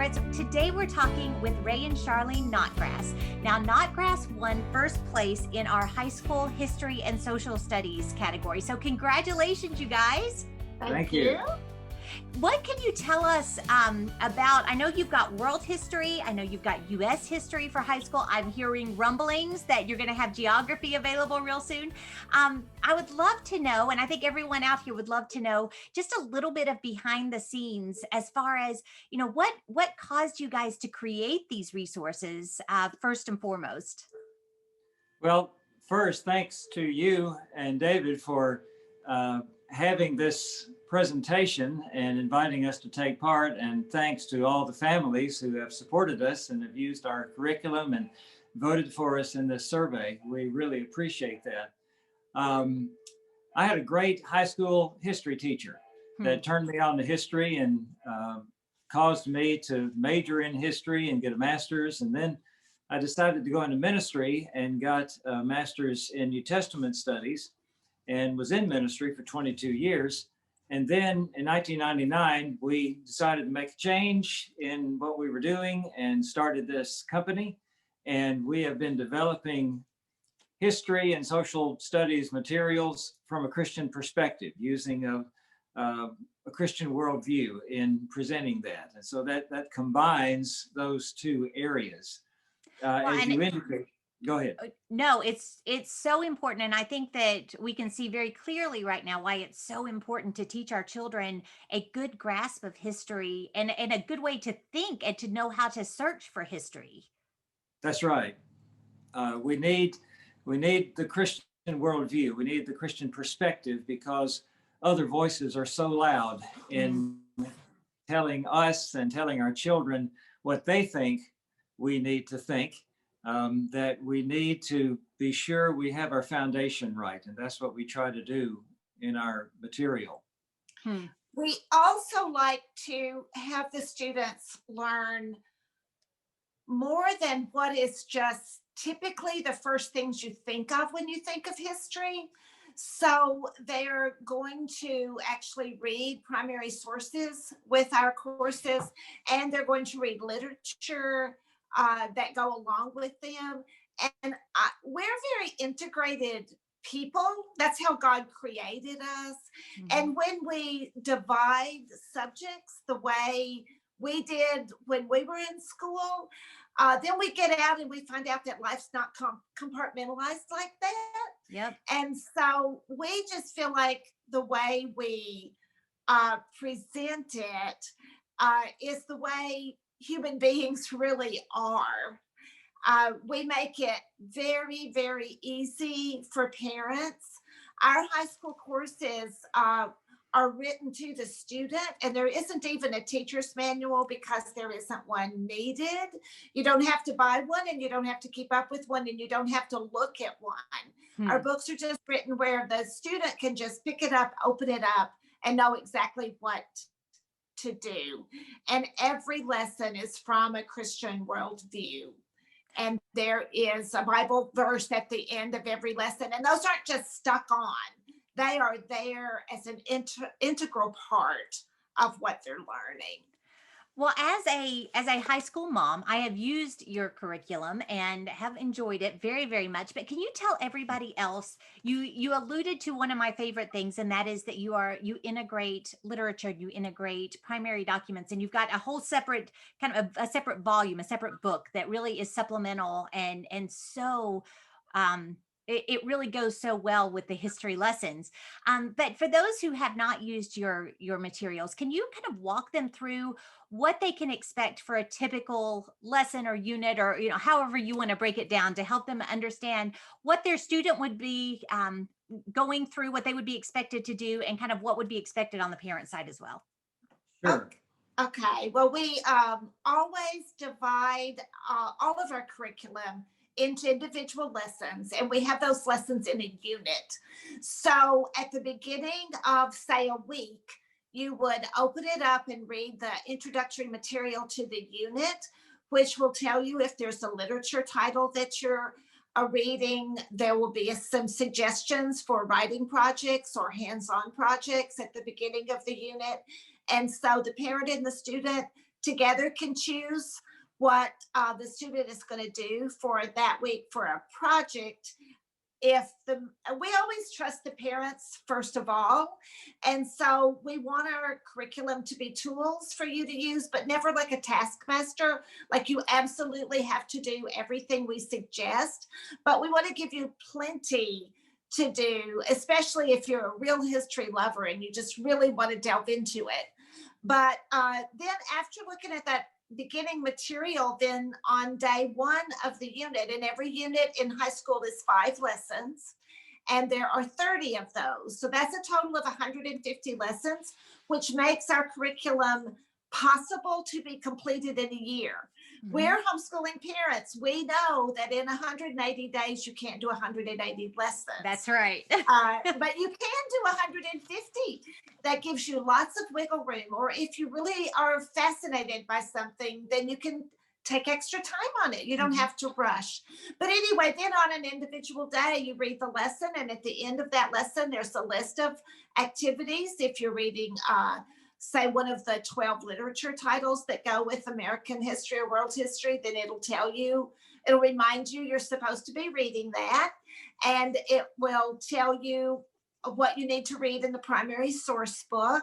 Favorites. Today we're talking with Ray and Charlene Notgrass. Now, Notgrass won first place in our high school history and social studies category. So congratulations, you guys. Thank you. What can you tell us about, I know you've got world history, I know you've got U.S. history for high school. I'm hearing rumblings that you're going to have geography available real soon. I would love to know, and I think everyone out here would love to know, just a little bit of behind the scenes as far as, you know, what caused you guys to create these resources first and foremost? Well, first, thanks to you and David for having this presentation and inviting us to take part, and thanks to all the families who have supported us and have used our curriculum and voted for us in this survey. We really appreciate that. I had a great high school history teacher that turned me on to history and caused me to major in history and get a master's. And then I decided to go into ministry and got a master's in New Testament studies and was in ministry for 22 years. And then in 1999, we decided to make a change in what we were doing and started this company. And we have been developing history and social studies materials from a Christian perspective, using a Christian worldview in presenting that. And so that combines those two areas. As you indicate. Go ahead. No, it's so important. And I think that we can see very clearly right now why it's so important to teach our children a good grasp of history and a good way to think and to know how to search for history. That's right. We need the Christian worldview. We need the Christian perspective, because other voices are so loud in telling us and telling our children what they think we need to think. That we need to be sure we have our foundation right. And that's what we try to do in our material. We also like to have the students learn more than what is just typically the first things you think of when you think of history. So they're going to actually read primary sources with our courses, and they're going to read literature that go along with them. And we're very integrated people. That's how God created us. And when we divide subjects the way we did when we were in school, then we get out and we find out that life's not compartmentalized like that. Yep. And so we just feel like the way we present it is the way human beings really are. We make it very, very easy for parents. Our high school courses are written to the student, and there isn't even a teacher's manual because there isn't one needed. You don't have to buy one, and you don't have to keep up with one, and you don't have to look at one. Our books are just written where the student can just pick it up, open it up, and know exactly what to do. And every lesson is from a Christian worldview. And there is a Bible verse at the end of every lesson. And those aren't just stuck on. They are there as an integral part of what they're learning. Well, as a high school mom, I have used your curriculum and have enjoyed it very, very much. But can you tell everybody else, you alluded to one of my favorite things, and that is that you integrate literature, you integrate primary documents, and you've got a whole separate kind of a separate volume, a separate book that really is supplemental and so it really goes so well with the history lessons. But for those who have not used your materials, can you kind of walk them through what they can expect for a typical lesson or unit, or however you want to break it down, to help them understand what their student would be going through, what they would be expected to do, and kind of what would be expected on the parent side as well? Sure. Okay. Well, we always divide all of our curriculum into individual lessons, and we have those lessons in a unit. So at the beginning of, say, a week, you would open it up and read the introductory material to the unit, which will tell you if there's a literature title that you're reading. There will be some suggestions for writing projects or hands-on projects at the beginning of the unit. And so the parent and the student together can choose what the student is going to do for that week for a project. If the We always trust the parents first of all, and so we want our curriculum to be tools for you to use, but never like a taskmaster, like you absolutely have to do everything we suggest. But we want to give you plenty to do, especially if you're a real history lover and you just really want to delve into it. But then after looking at that beginning material, then on day one of the unit, and every unit in high school is 5 lessons, and there are 30 of those. So that's a total of 150 lessons, which makes our curriculum possible to be completed in a year. Mhm. We're homeschooling parents. We know that in 180 days, you can't do 180 lessons. That's right. But you can do 150. That gives you lots of wiggle room. Or if you really are fascinated by something, then you can take extra time on it. You don't Mhm. have to rush. But anyway, then on an individual day, you read the lesson, and at the end of that lesson, there's a list of activities. If you're reading, say, one of the 12 literature titles that go with American history or world history, then it'll remind you you're supposed to be reading that. And it will tell you what you need to read in the primary source book.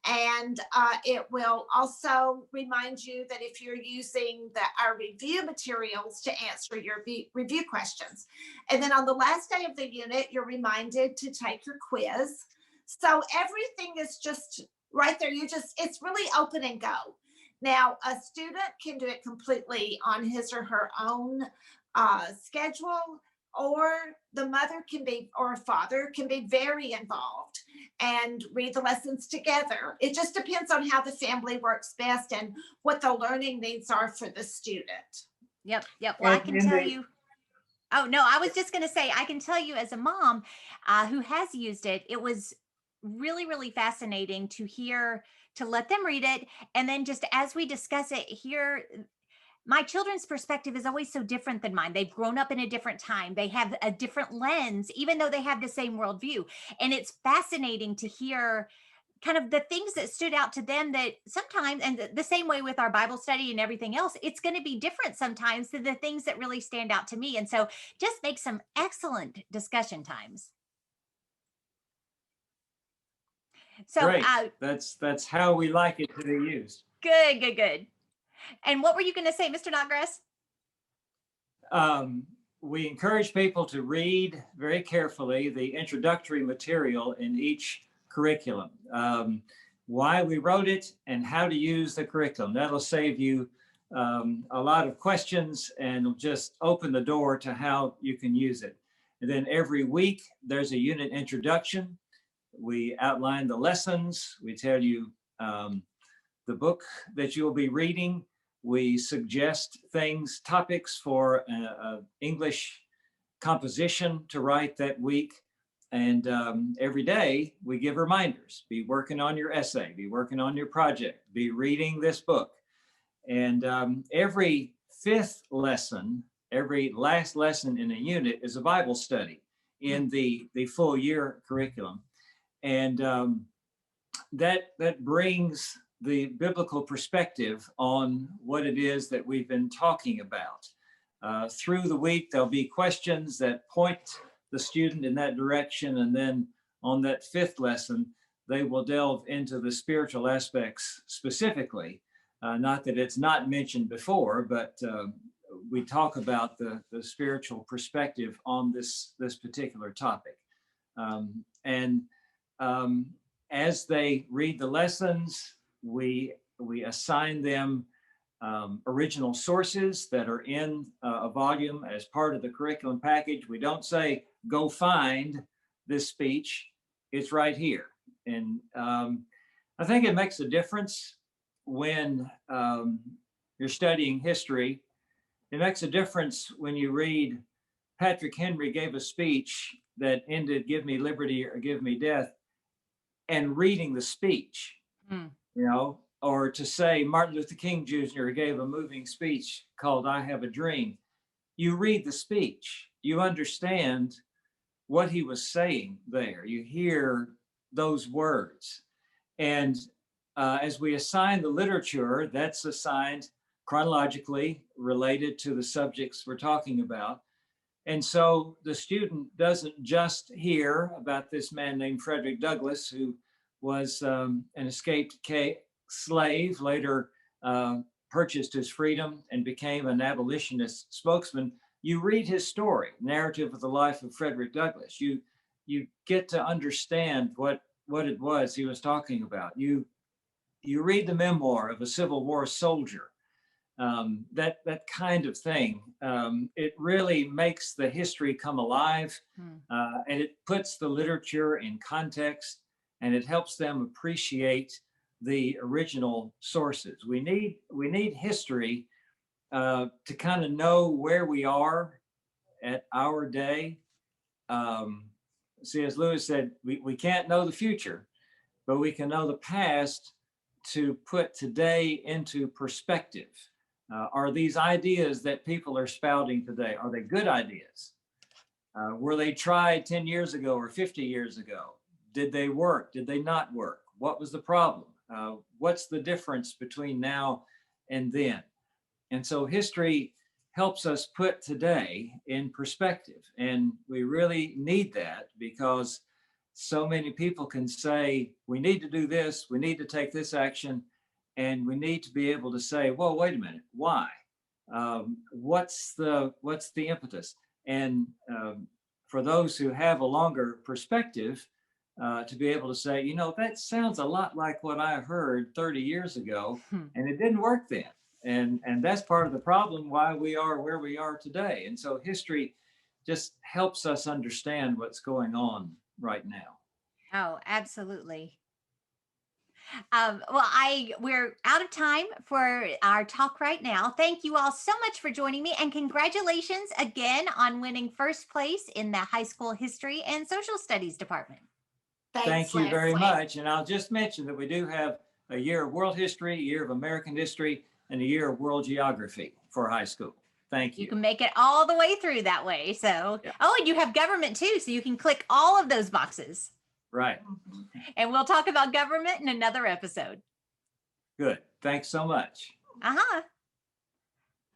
And it will also remind you that if you're using our review materials to answer your review questions. And then on the last day of the unit, you're reminded to take your quiz. So everything is just right there. It's really open and go. Now, a student can do it completely on his or her own schedule, or the mother can be, or a father can be very involved and read the lessons together. It just depends on how the family works best and what the learning needs are for the student. Yep. Well, I And can in tell the you. Oh, no, I was just going to say, I can tell you as a mom who has used it, it was really, really fascinating to let them read it. And then just as we discuss it here, my children's perspective is always so different than mine. They've grown up in a different time. They have a different lens, even though they have the same worldview. And it's fascinating to hear kind of the things that stood out to them that sometimes, and the same way with our Bible study and everything else, it's going to be different sometimes than the things that really stand out to me. And so just make some excellent discussion times. So Great. That's how we like it to be used. good. And what were you going to say, Mr. Notgrass? We encourage people to read very carefully the introductory material in each curriculum, why we wrote it and how to use the curriculum. That'll save you a lot of questions and will just open the door to how you can use it. And then every week there's a unit introduction. We outline the lessons. We tell you the book that you'll be reading. We suggest topics for English composition to write that week. And every day we give reminders. Be working on your essay, be working on your project, be reading this book. And every fifth lesson, every last lesson in a unit is a Bible study in the full year curriculum. And that brings the biblical perspective on what it is that we've been talking about. Through the week, there'll be questions that point the student in that direction. And then on that fifth lesson, they will delve into the spiritual aspects specifically. Not that it's not mentioned before, but we talk about the spiritual perspective on this particular topic. As they read the lessons, we assign them original sources that are in a volume as part of the curriculum package. We don't say, go find this speech. It's right here. And I think it makes a difference when you're studying history. It makes a difference when you read Patrick Henry gave a speech that ended, give me liberty or give me death, and reading the speech, or to say Martin Luther King Jr. gave a moving speech called I Have a Dream. You read the speech, you understand what he was saying there. You hear those words. And as we assign the literature, that's assigned chronologically related to the subjects we're talking about. And so the student doesn't just hear about this man named Frederick Douglass, who was an escaped slave, later purchased his freedom and became an abolitionist spokesman. You read his story, Narrative of the Life of Frederick Douglass. You get to understand what it was he was talking about. You read the memoir of a Civil War soldier, that kind of thing. It really makes the history come alive, and it puts the literature in context, and it helps them appreciate the original sources. We need history to kind of know where we are at our day. See, as Lewis said, we can't know the future, but we can know the past to put today into perspective. Are these ideas that people are spouting today, are they good ideas? Were they tried 10 years ago or 50 years ago? Did they work? Did they not work? What was the problem? What's the difference between now and then? And so history helps us put today in perspective. And we really need that, because so many people can say, we need to do this, we need to take this action, and we need to be able to say, well, wait a minute, why? What's the impetus? And for those who have a longer perspective, to be able to say, you know, that sounds a lot like what I heard 30 years ago, and it didn't work then. And that's part of the problem why we are where we are today. And so history just helps us understand what's going on right now. Oh, absolutely. We're out of time for our talk right now. Thank you all so much for joining me, and congratulations again on winning first place in the high school history and social studies department. Thank you very much. And I'll just mention that we do have a year of world history, a year of American history, and a year of world geography for high school. Thank you. You can make it all the way through that way. So, yeah. Oh, and you have government too, so you can click all of those boxes. Right. And we'll talk about government in another episode. Good. Thanks so much. Uh-huh.